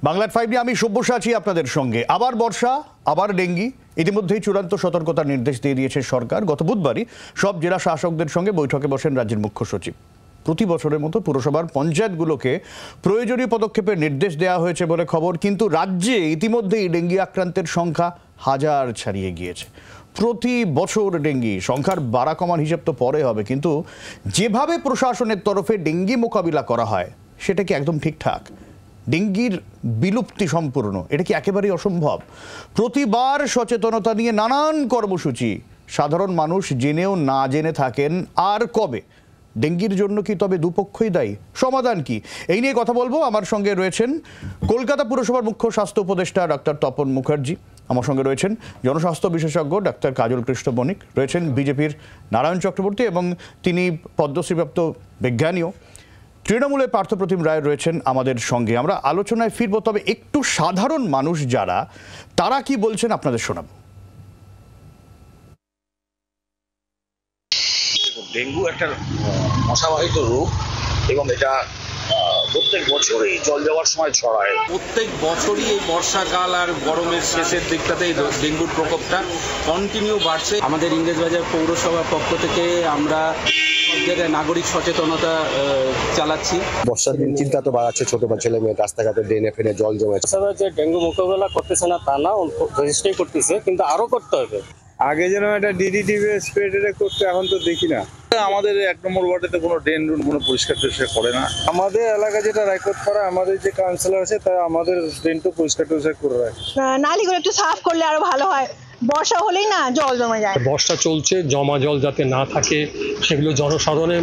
বাংলার 5 নিয়ে আমি সব্যসাচী আছি আপনাদের সঙ্গে। আবার বর্ষা, আবার ডেঙ্গি। ইতিমধ্যেই চূড়ান্ত সতর্কতার নির্দেশ দিয়ে দিয়েছে সরকার। গত বুধবারই সব জেলা শাসকদের সঙ্গে বৈঠকে বসেন রাজ্যের মুখ্য সচিব। প্রতি বছরের মতো পুরসভার পঞ্চায়েতগুলোকে প্রয়োজনীয় পদক্ষেপের নির্দেশ দেওয়া হয়েছে বলে খবর, কিন্তু রাজ্যে ইতিমধ্যেই ডেঙ্গি আক্রান্তের সংখ্যা হাজার ছাড়িয়ে গিয়েছে। প্রতি বছর ডেঙ্গি সংখ্যার বাড়া কমার হিসেব তো পরে হবে, কিন্তু যেভাবে প্রশাসনের তরফে ডেঙ্গি মোকাবিলা করা হয় সেটা কি একদম ঠিকঠাক? ডেঙ্গির বিলুপ্তি সম্পূর্ণ, এটা কি একেবারেই অসম্ভব? প্রতিবার সচেতনতা নিয়ে নানান কর্মসূচি, সাধারণ মানুষ জেনেও না জেনে থাকেন। আর কবে? ডেঙ্গির জন্য কি তবে দুপক্ষই দায়ী? সমাধান কি? এই নিয়ে কথা বলবো। আমার সঙ্গে রয়েছেন কলকাতা পুরসভার মুখ্য স্বাস্থ্য উপদেষ্টা ডক্টর তপন মুখার্জি, আমার সঙ্গে রয়েছেন জনস্বাস্থ্য বিশেষজ্ঞ ডাক্তার কাজল কৃষ্ণ বণিক, রয়েছেন বিজেপির নারায়ণ চক্রবর্তী এবং তিনি পদ্মশ্রীপ্রাপ্ত বিজ্ঞানীও, তৃণমূলের পার্থপ্রতিম রায় রয়েছেন আমাদের সঙ্গে। আমরা আলোচনায় ফিরবো, তবে একটু সাধারণ মানুষ যারা, তারা কি বলছেন আপনাদের শোনাবো। ডেঙ্গু একটা মশাবাহিত রোগ এবং এটা প্রত্যেক বছরই জল যাওয়ার সময় ছড়ায়। প্রত্যেক বছরই এই বর্ষাকাল আর গরমের শেষের দিকটাতে এই ডেঙ্গুর প্রকোপটা কন্টিনিউ বাড়ছে। আমাদের ইংরেজবাজার পৌরসভার পক্ষ থেকে আমরা সব জায়গায় নাগরিক সচেতনতা চালাচ্ছি। বর্ষার দিন চিন্তা তো বাড়াচ্ছে, ছোট ছেলে মেয়ে রাস্তাঘাটে ড্রেনে ফেনে জল জমেছে। যে ডেঙ্গু মোকাবেলা করতেছে না তা না, যথেষ্টই করতেছে, কিন্তু আরো করতে হবে। আগে যেন একটা ডিডিটি স্প্রে করতে, এখন তো দেখি না। আমাদের 1 নম্বর ওয়ার্ডেতে কোনো ড্রেন কোনো পরিষ্কার করে না। আমাদের এলাকা যেটা রেকর্ড করা, আমাদের যে কাউন্সিলর আছে তারা আমাদের ড্রেনটা পরিষ্কার করে রাখে। নালীগুলো একটু সাফ করলে আরো ভালো হয়। বর্ষা হলেই না জল জমে যায়। বর্ষা চলছে, জমা জল যাতে না থাকে সেগুলো জনসাধারণের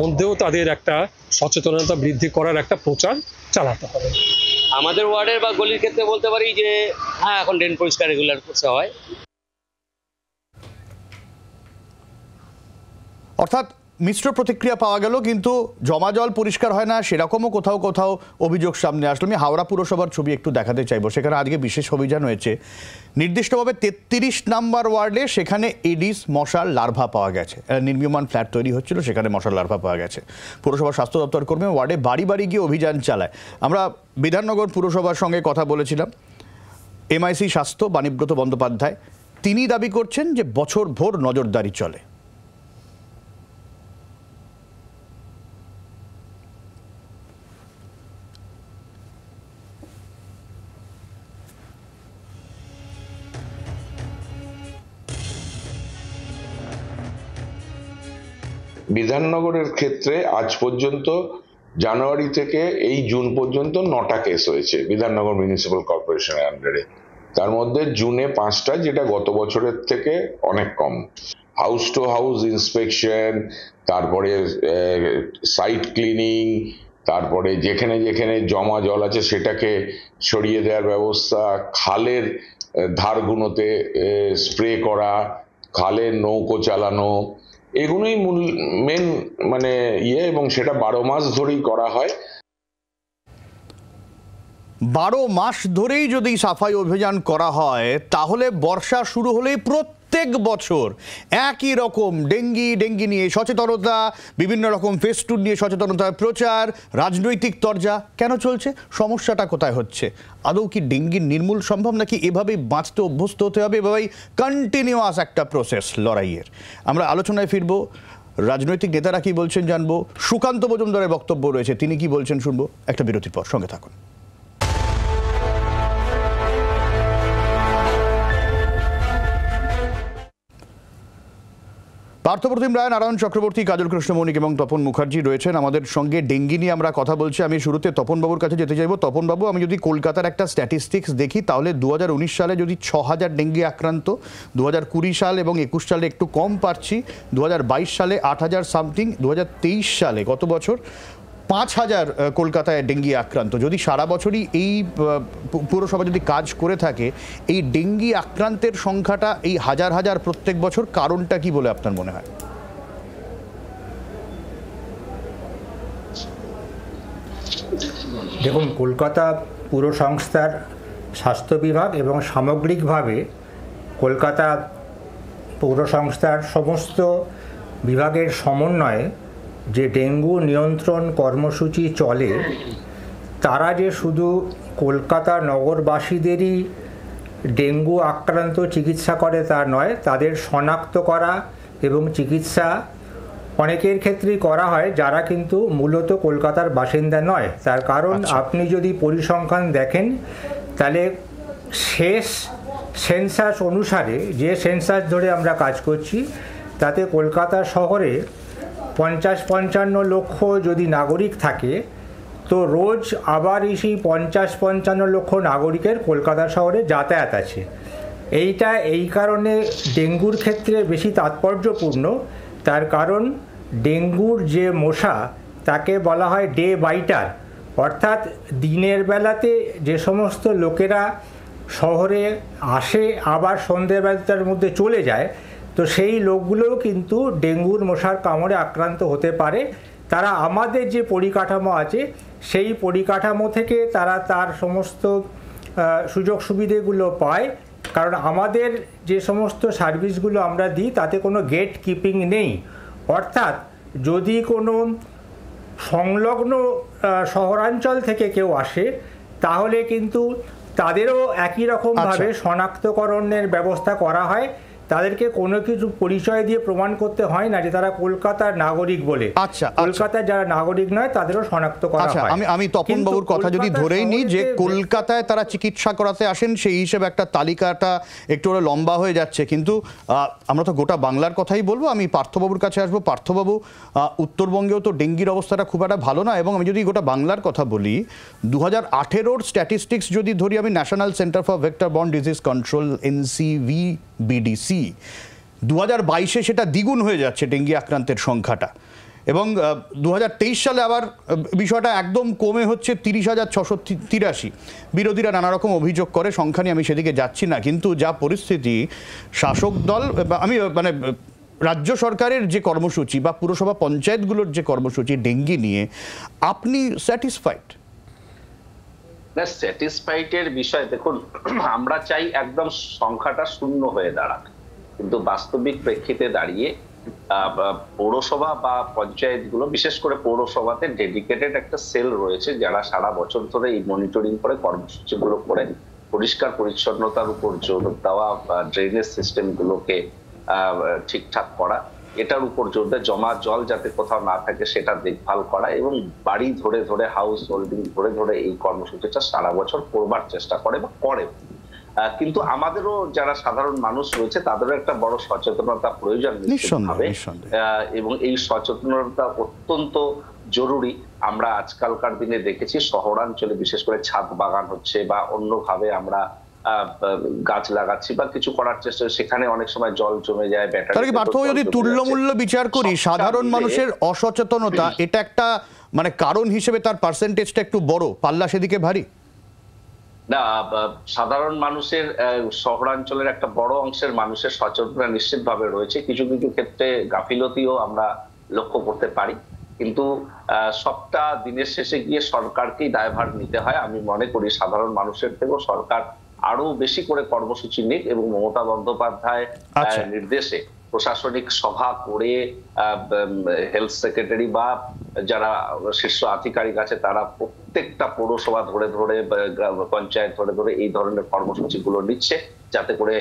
মধ্যেও তাদের একটা সচেতনতা বৃদ্ধি করার একটা প্রচার চালাতে হবে। আমাদের ওয়ার্ডের বা গলির ক্ষেত্রে বলতে পারি যে হ্যাঁ, এখন ড্রেন পরিষ্কার রেগুলার করতে হয়। অর্থাৎ মিশ্র প্রতিক্রিয়া পাওয়া গেল, কিন্তু জমা জল পরিষ্কার হয় না সেরকমও কোথাও কোথাও অভিযোগ সামনে আসলো। আমি হাওড়া পুরসভার ছবি একটু দেখাতে চাইবো। সেখানে আজকে বিশেষ অভিযান হয়েছে নির্দিষ্টভাবে 33 নম্বর ওয়ার্ডে। সেখানে এডিস মশার লার্ভা পাওয়া গেছে। নির্মীয়মান ফ্ল্যাট তৈরি হচ্ছিল, সেখানে মশার লার্ভা পাওয়া গেছে। পুরসভার স্বাস্থ্য দপ্তর কর্মী ওয়ার্ডে বাড়ি বাড়ি গিয়ে অভিযান চালায়। আমরা বিধাননগর পুরসভার সঙ্গে কথা বলেছিলাম। এমআইসি স্বাস্থ্য বাণীব্রত বন্দ্যোপাধ্যায়, তিনি দাবি করছেন যে বছর ভোর নজরদারি চলে। বিধাননগরের ক্ষেত্রে আজ পর্যন্ত জানুয়ারি থেকে এই জুন পর্যন্ত 9টা কেস হয়েছে বিধাননগর মিউনিসিপ্যাল কর্পোরেশনের আন্ডারে। তার মধ্যে জুনে 5টা, যেটা গত বছরের থেকে অনেক কম। হাউস টু হাউস ইন্সপেকশন, তারপরে সাইট ক্লিনিং, তারপরে যেখানে যেখানে জমা জল আছে সেটাকে সরিয়ে দেওয়ার ব্যবস্থা, খালের ধারগুলোতে স্প্রে করা, খালের নৌকো চালানো, এগুলোই মূল মেন এবং সেটা 12 মাস ধরেই করা হয়। 12 মাস ধরেই যদি সাফাই অভিযান করা হয়, তাহলে বর্ষা শুরু হলেই প্রত্যেক বছর একই রকম ডেঙ্গি নিয়ে সচেতনতা, বিভিন্ন রকম ফেস্টুন নিয়ে সচেতনতার প্রচার, রাজনৈতিক তরজা কেন চলছে? সমস্যাটা কোথায় হচ্ছে? আদৌ কি ডেঙ্গি নির্মূল সম্ভব, নাকি এভাবেই বাঁচতে অভ্যস্ত হতে হবে, এভাবেই কন্টিনিউয়াস একটা প্রসেস লড়াইয়ের? আমরা আলোচনায় ফিরবো। রাজনৈতিক নেতারা কি বলছেন জানবো। সুকান্ত মজুমদারের বক্তব্য রয়েছে, তিনি কি বলছেন শুনবো একটা বিরতির পর। সঙ্গে থাকুন। পার্থপ্রতিম রায়, নারায়ণ চক্রবর্তী, কাজল কৃষ্ণ বণিক এবং তপন মুখার্জি রয়েছেন আমাদের সঙ্গে। ডেঙ্গি নিয়ে আমরা কথা বলছি। আমি শুরুতে তপনবাবুর কাছে যেতে চাইবো। তপনবাবু, আমি যদি কলকাতার একটা স্ট্যাটিস্টিক্স দেখি, তাহলে 2019 সালে যদি 6000 ডেঙ্গি আক্রান্ত, 2020 সাল এবং 21 সালে একটু কম পাচ্ছি, 2022 সালে 8000 সামথিং, 2023 সালে গত বছর 5000 কলকাতায় ডেঙ্গি আক্রান্ত। যদি সারা বছরই এই পুরসভা যদি কাজ করে থাকে, এই ডেঙ্গি আক্রান্তের সংখ্যাটা এই হাজার হাজার প্রত্যেক বছর, কারণটা কি বলে আপনার মনে হয়? দেখুন, কলকাতা পুর সংস্থার স্বাস্থ্য বিভাগ এবং সামগ্রিকভাবে কলকাতা পৌর সংস্থার সমস্ত বিভাগের সমন্বয়ে যে ডেঙ্গু নিয়ন্ত্রণ কর্মসূচি চলে, তারা যে শুধু কলকাতা নগরবাসীদেরই ডেঙ্গু আক্রান্ত চিকিৎসা করে তা নয়, তাদের শনাক্ত করা এবং চিকিৎসা অনেকের ক্ষেত্রেই করা হয় যারা কিন্তু মূলত কলকাতার বাসিন্দা নয়। তার কারণ আপনি যদি পরিসংখ্যান দেখেন তাহলে শেষ সেন্সাস অনুসারে, যে সেন্সাস ধরে আমরা কাজ করছি, তাতে কলকাতা শহরে 50-55 লক্ষ যদি নাগরিক থাকে, তো রোজ আবার সেই 50-55 লক্ষ নাগরিকের কলকাতা শহরে যাতায়াত আছে। এইটা এই কারণে ডেঙ্গুর ক্ষেত্রে বেশি তাৎপর্যপূর্ণ, তার কারণ ডেঙ্গুর যে মশা তাকে বলা হয় ডে বাইটার, অর্থাৎ দিনের বেলাতে যে সমস্ত লোকেরা শহরে আসে আবার সন্ধ্যেবেলাটার মধ্যে চলে যায়, তো সেই লোকগুলোও কিন্তু ডেঙ্গুর মশার কামড়ে আক্রান্ত হতে পারে। তারা আমাদের যে পরিকাঠামো আছে সেই পরিকাঠামো থেকে তারা তার সমস্ত সুযোগ সুবিধেগুলো পায়, কারণ আমাদের যে সমস্ত সার্ভিসগুলো আমরা দিই তাতে কোনো গেট কিপিং নেই। অর্থাৎ যদি কোনো সংলগ্ন শহরাঞ্চল থেকে কেউ আসে তাহলে কিন্তু তাদেরও একই রকমভাবে শনাক্তকরণের ব্যবস্থা করা হয়, তাদেরকে কোনো কিছু পরিচয় দিয়ে প্রমাণ করতে হয় না যে তারা কলকাতার নাগরিক বলে। কলকাতার যারা নাগরিক নয় তাদেরও শনাক্ত করা হয়। আমি তপন বাবুর কথা যদি ধরেই নিই যে কলকাতায় তারা চিকিৎসা করাতে আসেন, সেই হিসেবে একটা তালিকাটা একটু লম্বা হয়ে যাচ্ছে, কিন্তু আমরা তো গোটা বাংলার কথাই বলবো। আমি পার্থবাবুর কাছে আসবো। পার্থবাবু, উত্তরবঙ্গেও তো ডেঙ্গির অবস্থাটা খুব একটা ভালো না, এবং আমি যদি গোটা বাংলার কথা বলি, 2018-র স্ট্যাটিস্টিক্স যদি ধরি আমি, national centre for vector borne disease control NCVBDC, 2022-এ সেটা দ্বিগুণ হয়ে যাচ্ছে ডেঙ্গি আক্রান্তের সংখ্যাটা, এবং 2023 সালে আবার বিষয়টা একদম কমে হচ্ছে 30,683। বিরোধীরা নানা রকম অভিযোগ করে, সংখ্যা নিয়ে আমি সেদিকে যাচ্ছি না, কিন্তু যা পরিস্থিতি, শাসক দল, আমি মানে রাজ্য সরকারের যে কর্মসূচি বা পুরসভা পঞ্চায়েতগুলোর যে কর্মসূচি ডেঙ্গি নিয়ে, আপনি স্যাটিসফাইড? না, স্যাটিসফাইডের বিষয় দেখুন, আমরা চাই একদম সংখ্যাটা শূন্য হয়ে দাঁড়াক, কিন্তু বাস্তবিক প্রেক্ষিতে দাঁড়িয়ে পৌরসভা বা পঞ্চায়েতগুলো, বিশেষ করে পৌরসভাতে ডেডিকেটেড একটা সেল রয়েছে যারা সারা বছর ধরে এই মনিটরিং করে কর্মসূচিগুলো করে পরিষ্কার পরিচ্ছন্নতার উপর জোর দেওয়া, ড্রেনেজ সিস্টেমগুলোকে ঠিকঠাক করা, এটার উপর জোর দেয়, জমা জল যাতে কোথাও না থাকে সেটা দেখভাল করা, এবং বাড়ি ধরে ধরে, হাউস হোল্ডিং ধরে ধরে এই কর্মসূচিটা সারা বছর করবার চেষ্টা করে বা করে। কিন্তু আমাদেরও যারা সাধারণ মানুষ রয়েছে তাদেরও একটা বড় সচেতনতা প্রয়োজন হবে, এবং এই সচেতনতা অত্যন্ত জরুরি। আমরা আজকালকার দিনে দেখেছি শহরাঞ্চলে বিশেষ করে ছাদ বাগান হচ্ছে বা অন্যভাবে আমরা গাছ লাগাচ্ছি বা কিছু করার চেষ্টা, সেখানে অনেক সময় জল জমে যায়, ব্যাটারি। যদি তুল্যমূল্য বিচার করি, সাধারণ মানুষের অসচেতনতা এটা একটা মানে কারণ হিসেবে তার পার্সেন্টেজটা একটু বড়, পাল্লা সেদিকে ভারী না। সাধারণ মানুষের, শহরাঞ্চলের একটা বড় অংশের মানুষের সচেতনতা নিশ্চিতভাবে রয়েছে, কিছু কিছু ক্ষেত্রে গাফিলতিও আমরা লক্ষ্য করতে পারি, কিন্তু সবটা দিনের শেষে গিয়ে সরকারকেই দায়ভার নিতে হয়। আমি মনে করি সাধারণ মানুষের থেকেও সরকার আরো বেশি করে কর্মসূচি নিক, এবং মমতা বন্দ্যোপাধ্যায় নির্দেশে প্রশাসনিক সভা করে হেলথ সেক্রেটারি বা যারা শীর্ষ আধিকারিক আছে তারা প্রত্যেকটা পৌরসভা ধরে ধরে, পঞ্চায়েত ধরে ধরে এই ধরনের কর্মসূচিগুলো নিচ্ছে, যাতে করে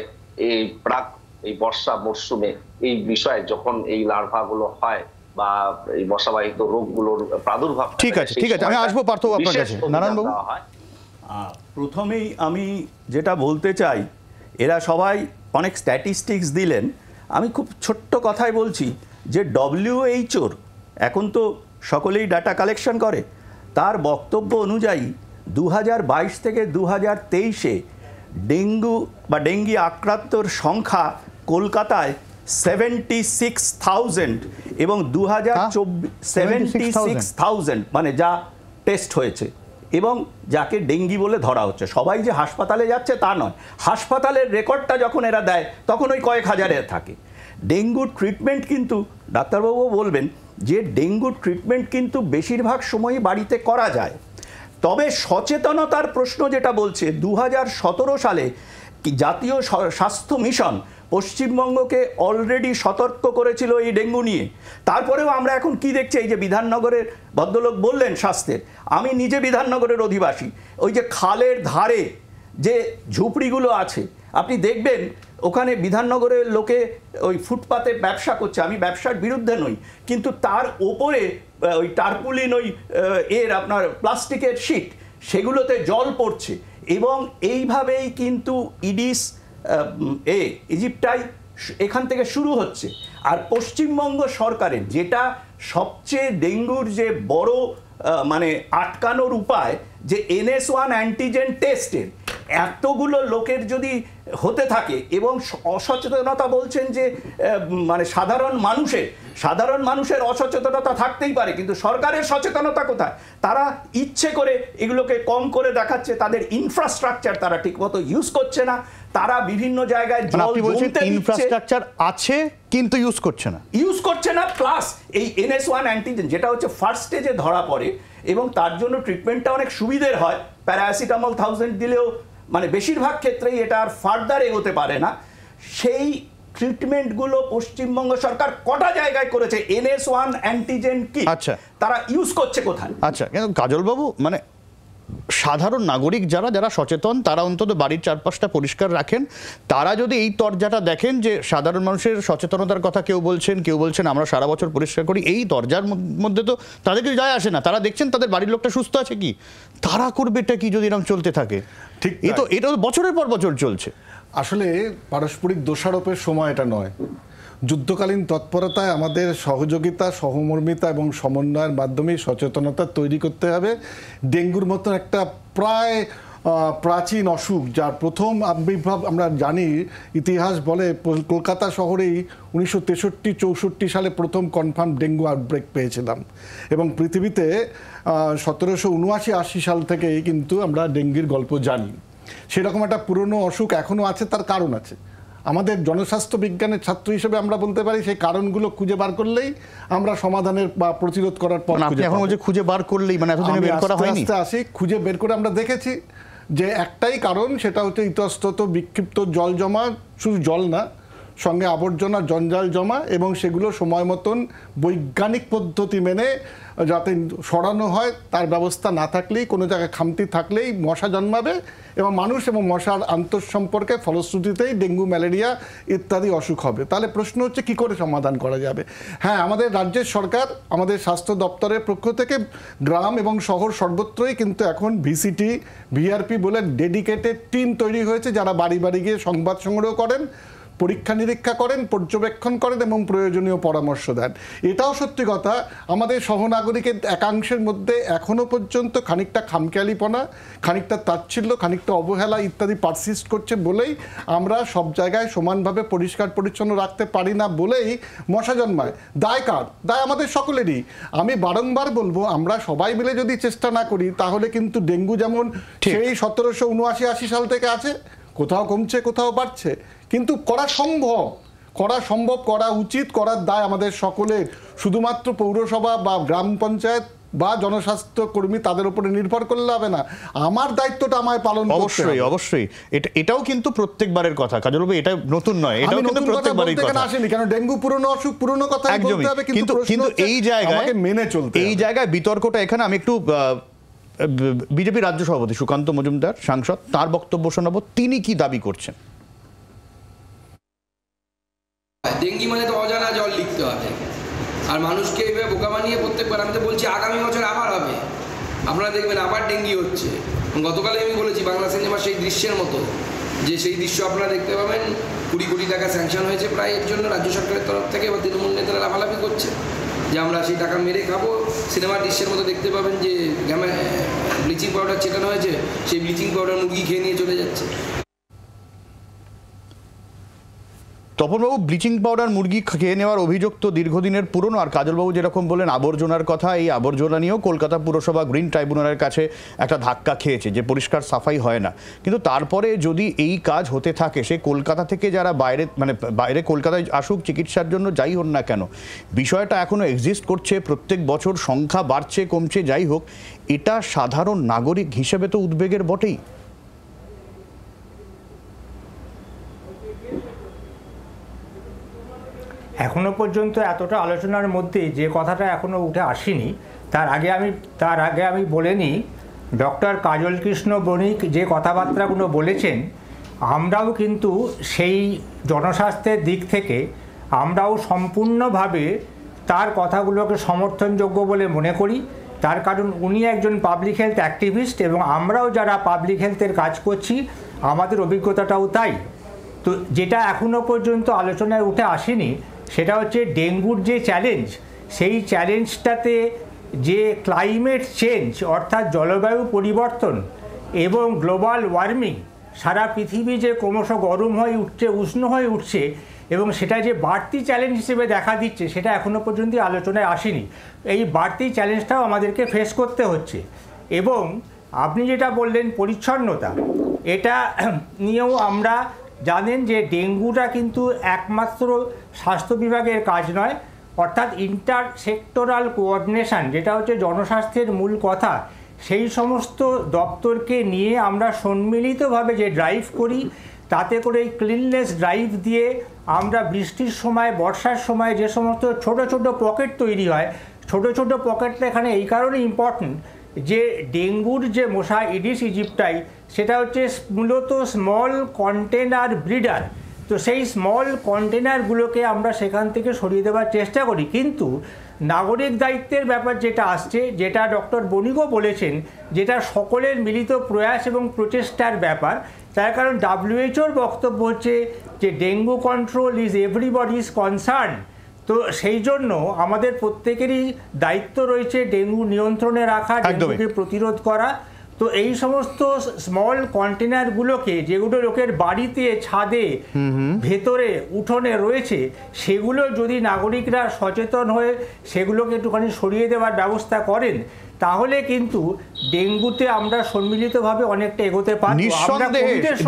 এই বর্ষা মরশুমে এই বিষয়ে যখন এই লার্ভাগুলো হয় বা এই মশাবাহিত রোগগুলোর প্রাদুর্ভাব। ঠিক আছে, আমি আসবো পার্থবাবু আপনার কাছে। নারায়ণবাবু, প্রথমেই আমি যেটা বলতে চাই, এরা সবাই অনেক স্ট্যাটিস্টিক্স দিলেন, আমি খুব ছোট্ট কথায় বলছি যে WHO-র এখন তো সকলেই ডাটা কালেকশন করে, তার বক্তব্য অনুযায়ী 2022 থেকে 2023-এ ডেঙ্গু বা ডেঙ্গি আক্রান্তর সংখ্যা কলকাতায় 76,000 এবং 76,000 মানে যা টেস্ট হয়েছে, এবং যাকে ডেঙ্গি বলে ধরা হচ্ছে। সবাই যে হাসপাতালে যাচ্ছে তা নয়, হাসপাতালের রেকর্ডটা যখন এরা দেয় তখন ওই কয়েক হাজারে থাকে। ডেঙ্গুর ট্রিটমেন্ট কিন্তু ডাক্তারবাবু বলবেন যে ডেঙ্গুর ট্রিটমেন্ট কিন্তু বেশিরভাগ সময়ই বাড়িতে করা যায়, তবে সচেতনতার প্রশ্ন যেটা বলছে, 2017 সালে জাতীয় স্বাস্থ্য মিশন পশ্চিমবঙ্গকে অলরেডি সতর্ক করেছিল এই ডেঙ্গু নিয়ে। তারপরেও আমরা এখন কি দেখছি, এই যে বিধাননগরের ভদ্রলোক বললেন স্বাস্থ্যের, আমি নিজে বিধাননগরের অধিবাসী, ওই যে খালের ধারে যে ঝুপড়িগুলো আছে আপনি দেখবেন ওখানে বিধাননগরের লোকে ওই ফুটপাতে ব্যবসা করছে। আমি ব্যবসার বিরুদ্ধে নই, কিন্তু তার ওপরে ওই টার্পুলিন ওই আপনার প্লাস্টিকের শিট সেগুলোতে জল পড়ছে, এবং এইভাবেই কিন্তু ইডিস ইজিপ্টাই এখান থেকে শুরু হচ্ছে। আর পশ্চিমবঙ্গ সরকারের যেটা সবচেয়ে ডেঙ্গুর যে বড় মানে আটকানোর উপায়, যে NS1 অ্যান্টিজেন টেস্টের এতগুলো লোকের যদি হতে থাকে এবং অসচেতনতা বলছেন যে মানে সাধারণ মানুষের অসচেতনতা থাকতেই পারে, কিন্তু সরকারের সচেতনতা কোথায়? তারা ইচ্ছে করে এগুলোকে কম করে দেখাচ্ছে, তাদের ইনফ্রাস্ট্রাকচার তারা ঠিকমতো ইউজ করছে না, তারা বিভিন্ন জায়গায় ইনফ্রাস্ট্রাকচার আছে কিন্তু ইউজ করছে না। প্লাস এই NS1 অ্যান্টিজেন যেটা হচ্ছে ফার্স্ট স্টেজে ধরা পড়ে এবং তার জন্য ট্রিটমেন্টটা অনেক সুবিধের হয়, প্যারাসিটামল 1000 দিলেও মানে বেশিরভাগ ক্ষেত্রেই এটা আর ফার্দার এগোতে পারে না। সেই ট্রিটমেন্টগুলো পশ্চিমবঙ্গ সরকার কটা জায়গায় করেছে, NS1 অ্যান্টিজেন কি তারা ইউজ করছে কোথায়? আচ্ছা, কিন্তু কাজলবাবু মানে সাধারণ নাগরিক যারা সচেতন তারা অন্তত বাড়ির চারপাশটা পরিষ্কার রাখেন, তারা যদি এই দরজাটা দেখেন যে সাধারণ মানুষের সচেতনতার কথা কেউ বলছেন আমরা সারা বছর পরিষ্কার করি, এই দরজার মধ্যে তো তাদের কিছু যায় আসে না, তারা দেখছেন তাদের বাড়ির লোকটা সুস্থ আছে কি, তারা করবেটা কি যদি এরকম চলতে থাকে? ঠিক, এটা বছরের পর বছর চলছে। আসলে পারস্পরিক দোষারোপের সময় এটা নয়। যুদ্ধকালীন তৎপরতায় আমাদের সহযোগিতা, সহমর্মিতা এবং সমন্বয়ের মাধ্যমে সচেতনতা তৈরি করতে হবে। ডেঙ্গুর মতো একটা প্রায় প্রাচীন অসুখ যার প্রথম আবির্ভাব আমরা জানি, ইতিহাস বলে কলকাতা শহরেই 1963-64 সালে প্রথম কনফার্ম ডেঙ্গু আউটব্রেক পেয়েছিলাম, এবং পৃথিবীতে 1779-80 সাল থেকেই কিন্তু আমরা ডেঙ্গুর গল্প জানি। সেরকম একটা পুরনো অসুখ এখনও আছে, তার কারণ আছে। আমাদের জনস্বাস্থ্য বিজ্ঞানের ছাত্র হিসেবে আমরা বলতে পারি সেই কারণগুলো খুঁজে বার করলেই আমরা সমাধানের বা প্রতিরোধ করার পর খুঁজে বার করলেই মানে এতদিনে বের করা হয়নি, খুঁজে বের করে আমরা দেখেছি যে একটাই কারণ, সেটা হচ্ছে ইতস্তত বিক্ষিপ্ত জল জমা, শুধু জল না, সঙ্গে আবর্জনা জঞ্জাল জমা, এবং সেগুলো সময় মতন বৈজ্ঞানিক পদ্ধতি মেনে যাতে সরানো হয় তার ব্যবস্থা না থাকলেই, কোনো জায়গায় খামতি থাকলেই মশা জন্মাবে এবং মানুষ এবং মশার আন্তঃসম্পর্কে ফলশ্রুতিতেই ডেঙ্গু, ম্যালেরিয়া ইত্যাদি অসুখ হবে। তাহলে প্রশ্ন হচ্ছে কি করে সমাধান করা যাবে? হ্যাঁ, আমাদের রাজ্যের সরকার, আমাদের স্বাস্থ্য দপ্তরের পক্ষ থেকে গ্রাম এবং শহর সর্বত্রই কিন্তু এখন VCT, VRP বলে ডেডিকেটেড টিম তৈরি হয়েছে, যারা বাড়ি বাড়ি গিয়ে সংবাদ সংগ্রহ করেন, পরীক্ষা নিরীক্ষা করেন, পর্যবেক্ষণ করেন এবং প্রয়োজনীয় পরামর্শ দেন। এটাও সত্যি কথা, আমাদের সহনাগরিকের একাংশের মধ্যে এখনও পর্যন্ত খানিকটা খামখেয়ালিপনা, খানিকটা তাচ্ছিল্য, খানিকটা অবহেলা ইত্যাদি পারসিস্ট করছে বলেই আমরা সব জায়গায় সমানভাবে পরিষ্কার পরিচ্ছন্ন রাখতে পারি না বলেই মশা জন্মায়। দায় কার? দায় আমাদের সকলেরই। আমি বারংবার বলবো, আমরা সবাই মিলে যদি চেষ্টা না করি তাহলে কিন্তু ডেঙ্গু যেমন সেই 1779-80 সাল থেকে আছে, কোথাও কমছে কোথাও বাড়ছে, কিন্তু করা সম্ভব, করা উচিত, করার দায় আমাদের সকলের। শুধুমাত্র পৌরসভা বা গ্রাম পঞ্চায়েত বা জনস্বাস্থ্য কর্মী তাদের উপরে নির্ভর করলে হবে না, আমার দায়িত্বটা আমায় পালন করতে হবে। অবশ্যই এটাও কিন্তু প্রত্যেকবারের কথা কাজলবাবু, এটা নতুন নয়, এটাও কিন্তু প্রত্যেকবারের কথা আসেনি, কারণ ডেঙ্গু পুরনো অসুখ, পুরনো কথা বলতে হবে, কিন্তু এই জায়গায় মেনে চলতে, এই জায়গায় বিতর্কটা এখানে আমি একটু বিজেপি রাজ্য সভাপতি সুকান্ত মজুমদার সাংসদ, তার বক্তব্য শোনাবো, তিনি কি দাবি করছেন। ডেঙ্গি মানে তো অজানা জল লিখতে হবে, আর মানুষকে এইভাবে বোকা বানিয়ে প্রত্যেকবার, আমি তো বলছি আগামী বছর আবার হবে, আপনারা দেখবেন আবার ডেঙ্গি হচ্ছে। গতকালে আমি বলেছি বাংলা সিনেমার সেই দৃশ্যের মতো, যে সেই দৃশ্য আপনারা দেখতে পাবেন। 20 কোটি টাকা স্যাংশন হয়েছে প্রায় এর জন্য রাজ্য সরকারের তরফ থেকে, এবার তৃণমূল নেতারা লাফালাফি করছে যে আমরা সেই টাকা মেরে খাবো। সিনেমার দৃশ্যের মতো দেখতে পাবেন যে ব্লিচিং পাউডার ছেটানো হয়েছে, সেই ব্লিচিং পাউডার মুরগি খেয়ে নিয়ে চলে যাচ্ছে। তপনবাবু, ব্লিচিং পাউডার মুরগি খেয়ে নেওয়ার অভিযোগ তো দীর্ঘদিনের পুরনো, আর কাজলবাবু যেরকম বললেন আবর্জনার কথা, এই আবর্জনা নিয়েও কলকাতা পুরসভা গ্রিন ট্রাইব্যুনালের কাছে একটা ধাক্কা খেয়েছে যে পরিষ্কার সাফাই হয় না। কিন্তু তারপরে যদি এই কাজ হতে থাকে, সে কলকাতা থেকে যারা বাইরে কলকাতায় আসুক চিকিৎসার জন্য, যাই হোক না কেন, বিষয়টা এখনও এক্সিস্ট করছে, প্রত্যেক বছর সংখ্যা বাড়ছে কমছে, যাই হোক, এটা সাধারণ নাগরিক হিসেবে তো উদ্বেগের বটেই। এখনো পর্যন্ত এতটা আলোচনার মধ্যে যে কথাটা এখনো উঠে আসেনি, তার আগে আমি বলে নিই, ডক্টর কাজল কৃষ্ণ বণিক যে কথাবার্তাগুলো বলেছেন, আমরাও কিন্তু সেই জনস্বাস্থ্যের দিক থেকে আমরাও সম্পূর্ণভাবে তার কথাগুলোকে সমর্থনযোগ্য বলে মনে করি। তার কারণ উনি একজন পাবলিক হেলথ অ্যাক্টিভিস্ট এবং আমরাও যারা পাবলিক হেলথের কাজ করছি আমাদের অভিজ্ঞতাটাও তাই। তো যেটা এখনও পর্যন্ত আলোচনায় উঠে আসেনি সেটা হচ্ছে ডেঙ্গুর যে চ্যালেঞ্জ, সেই চ্যালেঞ্জটাতে যে ক্লাইমেট চেঞ্জ অর্থাৎ জলবায়ু পরিবর্তন এবং গ্লোবাল ওয়ার্মিং, সারা পৃথিবী যে ক্রমশ গরম হয়ে উঠছে, উষ্ণ হয়ে উঠছে এবং সেটা যে বাড়তি চ্যালেঞ্জ হিসেবে দেখা দিচ্ছে সেটা এখনও পর্যন্ত আলোচনায় আসেনি। এই বাড়তি চ্যালেঞ্জটাও আমাদেরকে ফেস করতে হচ্ছে। এবং আপনি যেটা বললেন পরিচ্ছন্নতা, এটা নিয়েও আমরা জানেন যে ডেঙ্গুটা কিন্তু একমাত্র স্বাস্থ্য বিভাগের কাজ নয়, অর্থাৎ ইন্টার সেক্টরাল কোঅর্ডিনেশন, যেটা হচ্ছে জনস্বাস্থ্যের মূল কথা, সেই সমস্ত দপ্তরকে নিয়ে আমরা সম্মিলিতভাবে যে ড্রাইভ করি, তাতে করে এই ক্লিননেস ড্রাইভ দিয়ে আমরা বৃষ্টির সময়, বর্ষার সময় যে সমস্ত ছোট ছোট পকেট তৈরি হয়, ছোট ছোট পকেটটা এখানে এই কারণে ইম্পর্টেন্ট যে ডেঙ্গুর যে মশা ইডিস ইজিপ্টাই সেটা হচ্ছে মূলত স্মল কন্টেনার ব্রিডার। তো সেই স্মল কন্টেনারগুলোকে আমরা সেখান থেকে সরিয়ে দেওয়ার চেষ্টা করি, কিন্তু নাগরিক দায়িত্বের ব্যাপার যেটা আসছে, যেটা ডক্টর বণিকও বলেছেন, যেটা সকলের মিলিত প্রয়াস এবং প্রচেষ্টার ব্যাপার। তার কারণ WHO বক্তব্য হচ্ছে যে dengue control is everybody's concern. তো সেই জন্য আমাদের প্রত্যেকেরই দায়িত্ব রয়েছে ডেঙ্গু নিয়ন্ত্রণে রাখা, ডেঙ্গুকে প্রতিরোধ করা। তো এই সমস্ত স্মল কন্টেনারগুলোকে, যেগুলো লোকের বাড়িতে, ছাদে, ভেতরে, উঠোনে রয়েছে, সেগুলো যদি নাগরিকরা সচেতন হয়ে সেগুলোকে একটুখানি সরিয়ে দেওয়ার ব্যবস্থা করেন, তাহলে কিন্তু ডেঙ্গুতে আমরা সম্মিলিতভাবে অনেকটা এগোতে পারি।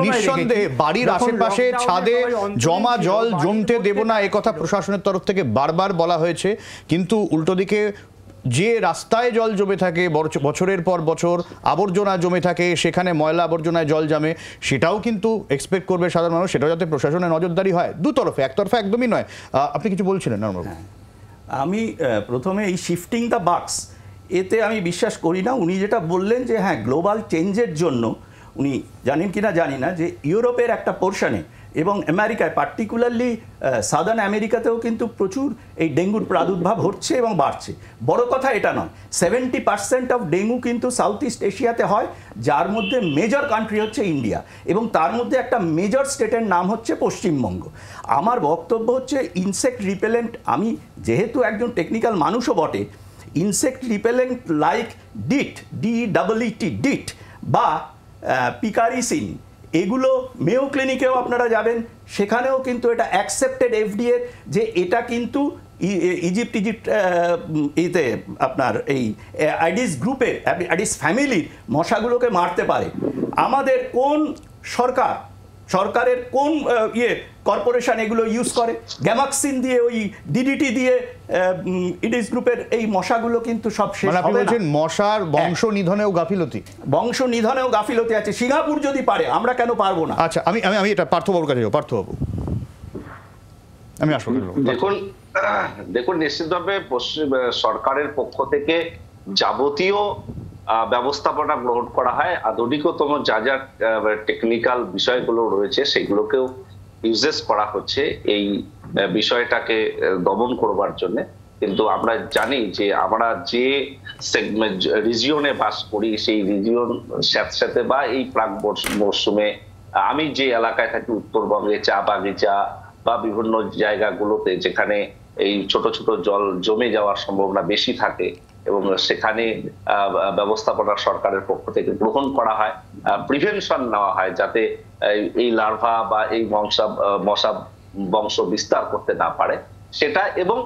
নিঃসন্দেহে বাড়ির আশেপাশে ছাদে জমা জল জমতে দেব না, একথা প্রশাসনের তরফ থেকে বারবার বলা হয়েছে, কিন্তু উল্টো দিকে যে রাস্তায় জল জমে থাকে, বছরের পর বছর আবর্জনা জমে থাকে, সেখানে ময়লা আবর্জনায় জল জমে, সেটাও কিন্তু এক্সপেক্ট করবে সাধারণ মানুষ, সেটাও যাতে প্রশাসনের নজরদারি হয়, দুতরফে, একতরফা একদমই নয়। আপনি কিছু বলছিলেন না? আমি প্রথমে এই শিফটিং দ্য বাক্স, এতে আমি বিশ্বাস করি না। উনি যেটা বললেন যে হ্যাঁ গ্লোবাল চেঞ্জের জন্য, উনি জানেন কিনা জানি না যে ইউরোপের একটা পোর্শনে এবং আমেরিকায়, পার্টিকুলারলি সাদার্ন আমেরিকাতেও কিন্তু প্রচুর এই ডেঙ্গুর প্রাদুর্ভাব হচ্ছে এবং বাড়ছে। বড় কথা এটা নয়, 70% অফ ডেঙ্গু কিন্তু সাউথ ইস্ট এশিয়াতে হয়, যার মধ্যে মেজর কান্ট্রি হচ্ছে ইন্ডিয়া, এবং তার মধ্যে একটা মেজর স্টেটের নাম হচ্ছে পশ্চিমবঙ্গ। আমার বক্তব্য হচ্ছে ইনসেক্ট রিপেলেন্ট, আমি যেহেতু একজন টেকনিক্যাল মানুষও বটে, ইনসেক্ট রিপেলেন্ট লাইক ডিট, DEET, ডিট বা পিকারিসিন, এগুলো মেয়ো ক্লিনিকেও আপনারা যাবেন, সেখানেও কিন্তু এটা অ্যাকসেপ্টেড FDA যে এটা কিন্তু ইজিপ্ট এতে আপনার এই আইডিস গ্রুপের, আইডিস ফ্যামিলির মশাগুলোকে মারতে পারে। আমাদের কোন সরকারের কোন কর্পোরেশন এগুলো ইউজ করে? গ্যামাক্সিন দিয়ে, ওই DDT দিয়ে ইডিস গ্রুপের এই মশাগুলো কিন্তু সব শেষ হবে না। মশার বংশ নিধনেও গাফিলতি আছে। সিঙ্গাপুর যদি পারে, আমরা কেন পারবো না? আচ্ছা, আমি এটা পার্থবাবুর কাছে যাবো। পার্থবাবু, আমি আসলে দেখুন নিশ্চিতভাবে সরকারের পক্ষ থেকে যাবতীয় ব্যবস্থাপনা গ্রহণ করা হয়, আধুনিকতম যা যা টেকনিক্যাল বিষয়গুলো রয়েছে সেগুলোকেও ইউজেস করা হচ্ছে এই বিষয়টাকে দমন করবার জন্য। কিন্তু আমরা জানি যে আমরা যে রিজিয়নে বাস করি, সেই রিজিয়ন স্যাঁতস্যাঁতে বা এই প্রাক মরশুমে, আমি যে এলাকায় থাকি উত্তরবঙ্গে, চা বাগিচা বা বিভিন্ন জায়গাগুলোতে যেখানে এই ছোট ছোট জল জমে যাওয়ার সম্ভাবনা বেশি থাকে, এবং সেখানে ব্যবস্থাপনা সরকারের পক্ষ থেকে গ্রহণ করা হয়, প্রিভেনশন নেওয়া হয় যাতে এই লার্ভা বা এই মশা বংশ বিস্তার করতে না পারে সেটা, এবং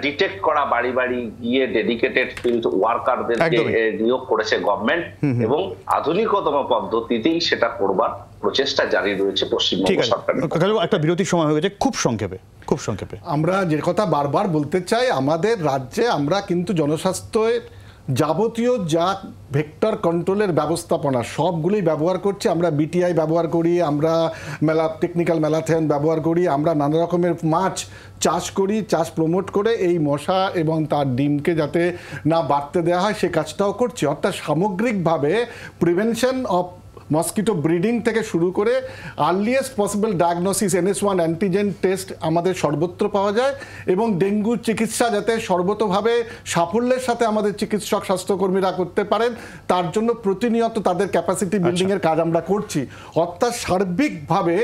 ডিটেক্ট করা, বাড়ি বাড়ি গিয়ে ডেডিকেটেড ফিল্ড ওয়ার্কারদেরকে নিয়োগ করেছে গভর্নমেন্ট, এবং আধুনিকতম পদ্ধতিতেই সেটা করবার প্রচেষ্টা জারি রয়েছে পশ্চিমবঙ্গ সরকারের। একটা বিরতির সময় হয়ে গেছে, খুব সংক্ষেপে আমরা যে কথা বারবার বলতে চাই, আমাদের রাজ্যে আমরা কিন্তু জনস্বাস্থ্যের যাবতীয় যা ভেক্টর কন্ট্রোলের ব্যবস্থাপনা সবগুলোই ব্যবহার করছি। আমরা বিটিআই ব্যবহার করি, আমরা টেকনিক্যাল ম্যালাথিয়ন ব্যবহার করি, আমরা নানা রকমের মাছ চাষ করি, চাষ প্রমোট করে এই মশা এবং তার ডিমকে যাতে না বাড়তে দেওয়া হয় সে কাজটাও করছি। অর্থাৎ সামগ্রিকভাবে প্রিভেনশন অফ মসকিটো ব্রিডিং থেকে শুরু করে earliest possible diagnosis NS1 antigen test আমাদের সর্বত্র পাওয়া যায় এবং ডেঙ্গুর চিকিৎসা যাতে সর্বতোভাবে সাফল্যের সাথে আমাদের চিকিৎসক স্বাস্থ্যকর্মীরা করতে পারেন তার জন্য প্রতিনিয়ত তাদের ক্যাপাসিটি বিল্ডিংয়ের কাজ আমরা করছি। অর্থাৎ সার্বিকভাবে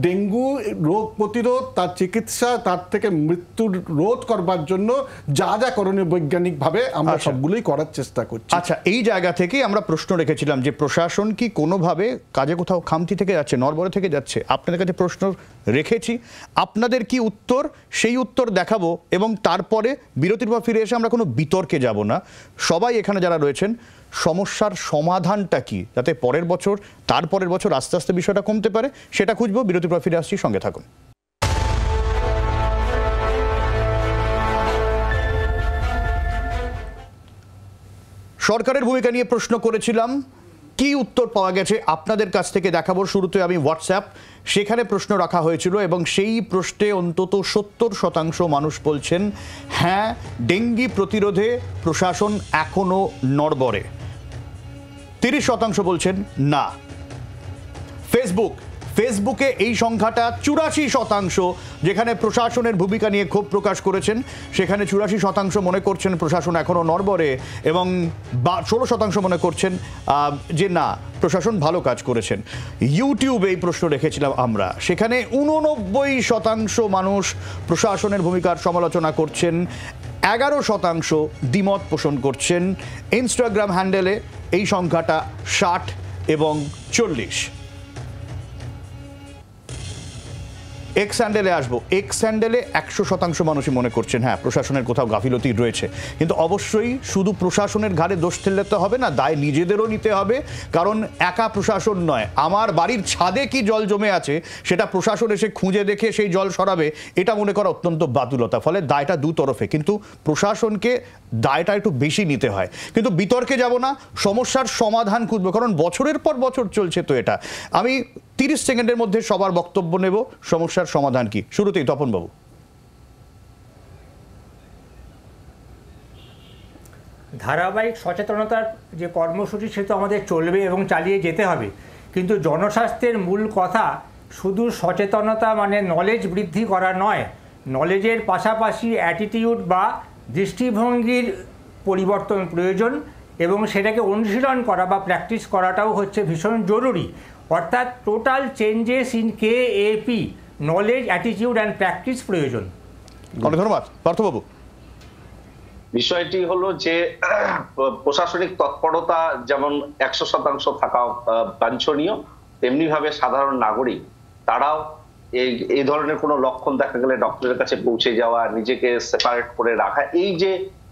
ডেঙ্গু রোগ প্রতিরোধ, তার চিকিৎসা, তার থেকে মৃত্যুর রোধ করবার জন্য যা যা করণীয় বৈজ্ঞানিকভাবে আমরা সবগুলোই করার চেষ্টা করছি। আচ্ছা, এই জায়গা থেকে আমরা প্রশ্ন রেখেছিলাম যে প্রশাসন কি কোনোভাবে কাজে কোথাও খামতি থেকে যাচ্ছে, নড়বড়ে থেকে যাচ্ছে? আপনাদের কাছে প্রশ্ন রেখেছি, আপনাদের কি উত্তর সেই উত্তর দেখাবো এবং তারপরে বিরতির পর ফিরে এসে আমরা কোনো বিতর্কে যাব না। সবাই এখানে যারা রয়েছেন সমস্যার সমাধানটা কি, যাতে পরের বছর তারপরের বছর আস্তে আস্তে বিষয়টা কমতে পারে সেটা খুঁজবো। বিরতির পর ফিরে আসছি, সঙ্গে থাকুন। সরকারের ভূমিকা নিয়ে প্রশ্ন করেছিলাম, কি উত্তর পাওয়া গেছে আপনাদের কাছ থেকে দেখাবো। শুরুতে আমি হোয়াটসঅ্যাপ, সেখানে প্রশ্ন রাখা হয়েছিল এবং সেই প্রশ্নে অন্তত 70% মানুষ বলছেন হ্যাঁ, ডেঙ্গি প্রতিরোধে প্রশাসন এখনো নড়বড়ে। 30% বলছেন না। ফেসবুকে এই সংখ্যাটা 84%, যেখানে প্রশাসনের ভূমিকা নিয়ে ক্ষোভ প্রকাশ করেছেন সেখানে 84% মনে করছেন প্রশাসন এখনও নড়বড়ে এবং 16% মনে করছেন যে না, প্রশাসন ভালো কাজ করেছেন। ইউটিউবে এই প্রশ্ন রেখেছিলাম আমরা, সেখানে 89% মানুষ প্রশাসনের ভূমিকার সমালোচনা করছেন, 11% দ্বিমত পোষণ করছেন। ইনস্টাগ্রাম হ্যান্ডেলে এই সংখ্যাটা 60 এবং 40। এক্স হ্যান্ডেলে আসবো। এক্স হ্যান্ডেলে 100% মানুষই মনে করছেন হ্যাঁ, প্রশাসনের কোথাও গাফিলতি রয়েছে। কিন্তু অবশ্যই শুধু প্রশাসনের ঘাড়ে দোষ ঠেলতে হবে না, দায় নিজেদেরও নিতে হবে। কারণ একা প্রশাসন নয়, আমার বাড়ির ছাদে কি জল জমে আছে সেটা প্রশাসন এসে খুঁজে দেখে সেই জল সরাবে, এটা মনে করা অত্যন্ত বাতুলতা। ফলে দায়টা দুতরফে, কিন্তু প্রশাসনকে দায়টা একটু বেশি নিতে হয়। কিন্তু বিতর্কে যাব না, সমস্যার সমাধান খুঁজবো, কারণ বছরের পর বছর চলছে তো এটা। আমি 30 সেকেন্ডের মধ্যে সবার বক্তব্য নেব, সমস্যার সমাধান কি। শুরুতেই তপনবাবু। ধারাবাহিক সচেতনতার যে কর্মসূচি সে তো আমাদের চলবে এবং চালিয়ে যেতে হবে, কিন্তু জনস্বাস্থ্যের মূল কথা শুধু সচেতনতা মানে নলেজ বৃদ্ধি করা নয়, নলেজের পাশাপাশি অ্যাটিটিউড বা দৃষ্টিভঙ্গির পরিবর্তন প্রয়োজন এবং সেটাকে অনুশীলন করা বা প্র্যাকটিস করাটাও হচ্ছে ভীষণ জরুরি। অর্থাৎ total changes in KAP, knowledge, attitude and practice প্রয়োজন। অনেক ধন্যবাদ। পার্থবাবু। বিষয়টি হলো যে প্রশাসনিক তৎপরতা যেমন 100% থাকা বাঞ্ছনীয়, তেমনি ভাবে সাধারণ নাগরিক তারাও এই ধরনের কোনো লক্ষণ দেখা গেলে ডক্টরের কাছে পৌঁছে যাওয়া, নিজেকে সেপারেট করে রাখা, এই যে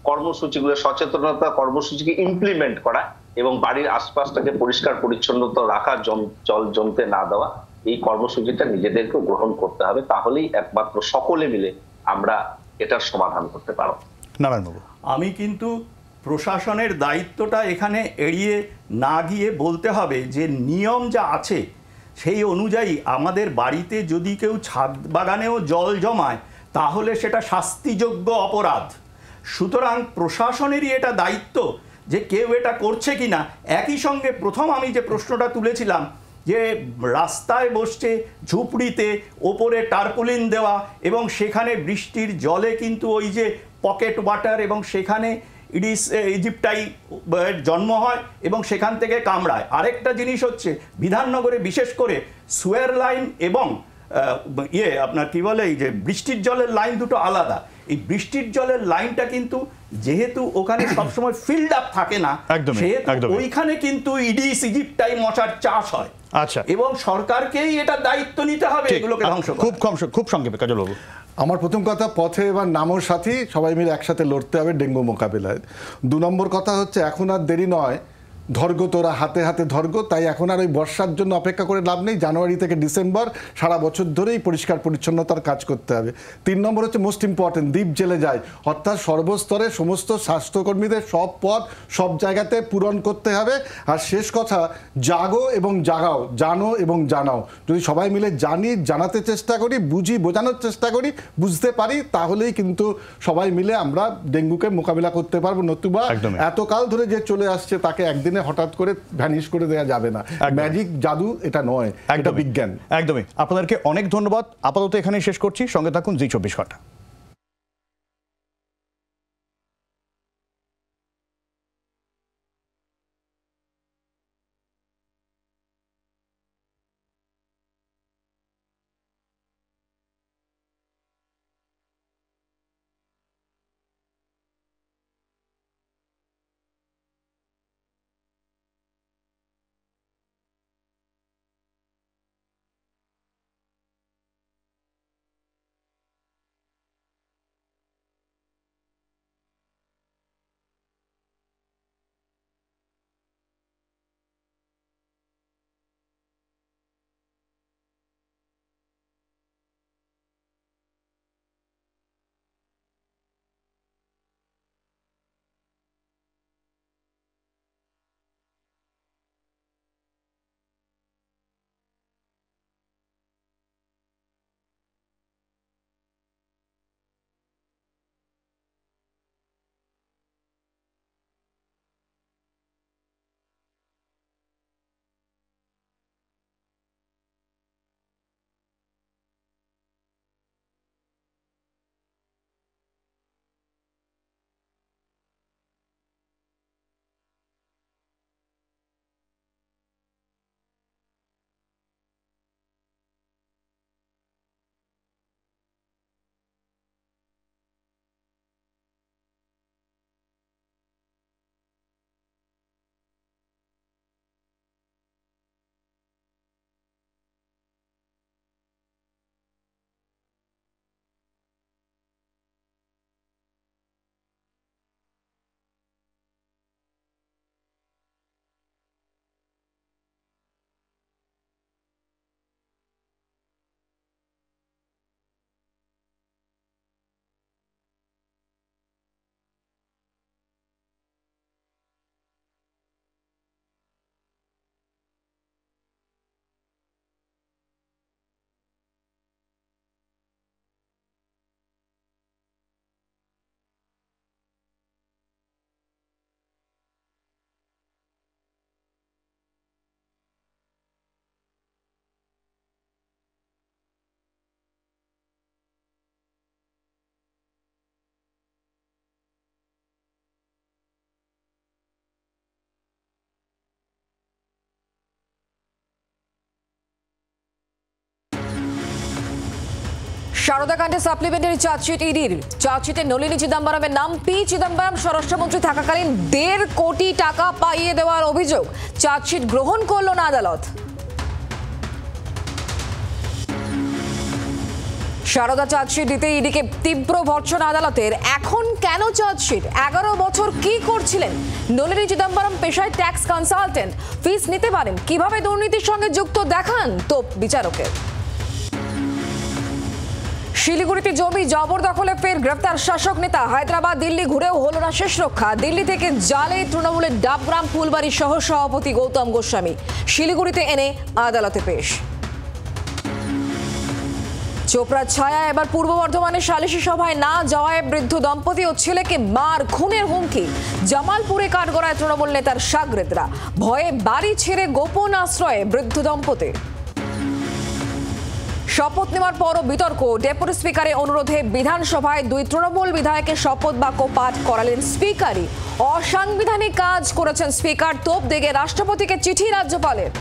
কর্মসূচিগুলো, সচেতনতা কর্মসূচিকে ইমপ্লিমেন্ট করা এবং বাড়ির আশপাশটাকে পরিষ্কার পরিচ্ছন্নতা রাখা, জল জমতে না দেওয়া, এই কর্মসূচিটা নিজেদেরকে গ্রহণ করতে হবে। তাহলেই একমাত্র সকলে মিলে আমরা এটার সমাধান করতে পারব। নারায়ণবাবু। আমি কিন্তু প্রশাসনের দায়িত্বটা এখানে এড়িয়ে না গিয়ে বলতে হবে যে নিয়ম যা আছে সেই অনুযায়ী আমাদের বাড়িতে যদি কেউ ছাদ বাগানেও জল জমায় তাহলে সেটা শাস্তিযোগ্য অপরাধ। সুতরাং প্রশাসনেরই এটা দায়িত্ব যে কেউ এটা করছে কিনা। একই সঙ্গে প্রথম আমি যে প্রশ্নটা তুলেছিলাম যে রাস্তায় বসছে, ঝুপড়িতে ওপরে টারপুলিন দেওয়া এবং সেখানে বৃষ্টির জলে কিন্তু ওই যে পকেট ওয়াটার এবং সেখানে ইডিস ইজিপ্টাই জন্ম হয় এবং সেখান থেকে কামড়ায়। আরেকটা জিনিস হচ্ছে বিধাননগরে বিশেষ করে সুয়ার লাইন এবং আপনার কি বলে এই যে বৃষ্টির জলের লাইন দুটো আলাদা। এই বৃষ্টির জলের লাইনটা কিন্তু যেহেতু ওখানে সবসময় ফিল্ড আপ থাকে না, সেহেতু ওইখানে কিন্তু ইডিস ইজিপ্টাই মশার চাষ হয়। আচ্ছা, এবং সরকারকেই এটা দায়িত্ব নিতে হবে এগুলোকে ধ্বংস করা। খুব সংক্ষেপে কাজলবাবু। আমার প্রথম কথা, পথে এবার নামোর সাথী সবাই মিলে একসাথে লড়তে হবে ডেঙ্গু মোকাবিলায়। 2 নম্বর কথা হচ্ছে এখন আর দেরি নয়, ধর্গ তোরা হাতে হাতে ধর্গ। তাই এখন আর ওই বর্ষার জন্য অপেক্ষা করে লাভ নেই, জানুয়ারি থেকে ডিসেম্বর সারা বছর ধরেই পরিষ্কার পরিচ্ছন্নতার কাজ করতে হবে। 3 নম্বর হচ্ছে মোস্ট ইম্পর্টেন্ট, দ্বীপ জেলে যায়, অর্থাৎ সর্বস্তরে সমস্ত স্বাস্থ্যকর্মীদের সব পদ সব জায়গাতে পূরণ করতে হবে। আর শেষ কথা, জাগো এবং জাগাও, জানো এবং জানাও। যদি সবাই মিলে জানি, জানাতে চেষ্টা করি, বুঝি, বোঝানোর চেষ্টা করি, বুঝতে পারি, তাহলেই কিন্তু সবাই মিলে আমরা ডেঙ্গুকে মোকাবিলা করতে পারবো। নতুবা এতকাল ধরে যে চলে আসছে তাকে একদিনে হঠাৎ করে ভ্যানিশ করে দেওয়া যাবে না। ম্যাজিক জাদু এটা নয়, এটা বিজ্ঞান। একদমই। আপনাদেরকে অনেক ধন্যবাদ। আপাতত এখানেই শেষ করছি। সঙ্গে থাকুন জি 24 ঘন্টা। সারদাকাণ্ডে সাপ্লিমেন্টারি চার্জশিট ইডির। চার্জশিটে নলিনী চিদম্বরমের নাম। পি চিদম্বরম স্বরাষ্ট্রমন্ত্রী থাকাকালীন 1.5 কোটি টাকা পাইয়ে দেওয়ার অভিযোগ। চার্জশিট গ্রহণ করল না আদালত। সারদা চার্জশিট দিতে ইডিকে তীব্র ভর্ৎসনা আদালতের। এখন কেন চার্জশিট? 11 বছর কি করছিলেন? নলিনী চিদম্বরম পেশায় ট্যাক্স কনসালটেন্ট, ফিস নিতে পারেন, কিভাবে দুর্নীতির সঙ্গে যুক্ত দেখান তোপ বিচারকের। শিলিগুড়িতে জমি জবরদখলে ফের গ্রেফতার শাসক নেতা। হায়দ্রাবাদ দিল্লি ঘুরেও হলো না শেষ রক্ষা। দিল্লি থেকে জালে তৃণমূলের ডাবগ্রাম ফুলবাড়ির সহ সভাপতি গৌতম গোস্বামী শিলিগুড়িতে এনে আদালতে পেশ। চোপড়ার ছায়া এবার পূর্ব বর্ধমানের সালিশি সভায় না যাওয়ায় বৃদ্ধ দম্পতি ও ছেলেকে মার খুনের হুমকি। জামালপুরে কাঠগড়ায় তৃণমূল নেতার শাগরেদরা। ভয়ে বাড়ি ছেড়ে গোপন আশ্রয়ে বৃদ্ধ দম্পতি। শপথ নেওয়ার পরও বিতর্ক। ডেপুটি স্পিকারের অনুরোধে বিধানসভায় 2 তৃণমূল বিধায়কের শপথ বাক্য পাঠ করালেন স্পিকারই। অসাংবিধানিক কাজ করেছেন স্পিকার। তোপ দেগে রাষ্ট্রপতিকে চিঠি রাজ্যপালের।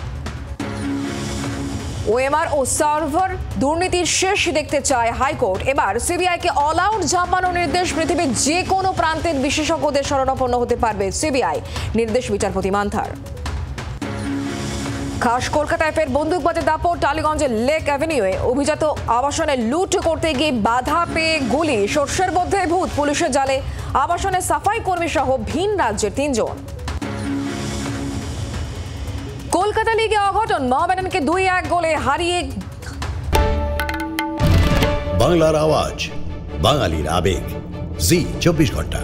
ওএমআর ও সার্ভার দুর্নীতির শেষ দেখতে চায় হাইকোর্ট। এবার সিবিআইকে অল আউট ঝাঁপানোর নির্দেশ। পৃথিবীর যে কোনো প্রান্তের বিশেষজ্ঞদের শরণাপন্ন হতে পারবে সিবিআই, নির্দেশ বিচারপতি মান্থার। খাস কলকাতায় ফের বন্দুকবাজের দাপট। টালিগঞ্জের লেক অ্যাভিনিউয়ে অভিজাত আবাসনে লুট করতে গিয়ে বাধা পেয়ে গুলি। সর্ষের মধ্যে ভূত। পুলিশের জালে আবাসনের সাফাই কর্মী সহ ভিন রাজ্যের 3 জন। কলকাতা লিগে অঘটন, মোহামেডানকে 2-1 গোলে হারিয়ে। বাংলার আওয়াজ, বাঙালির আবেগ, জি 24 ঘন্টা।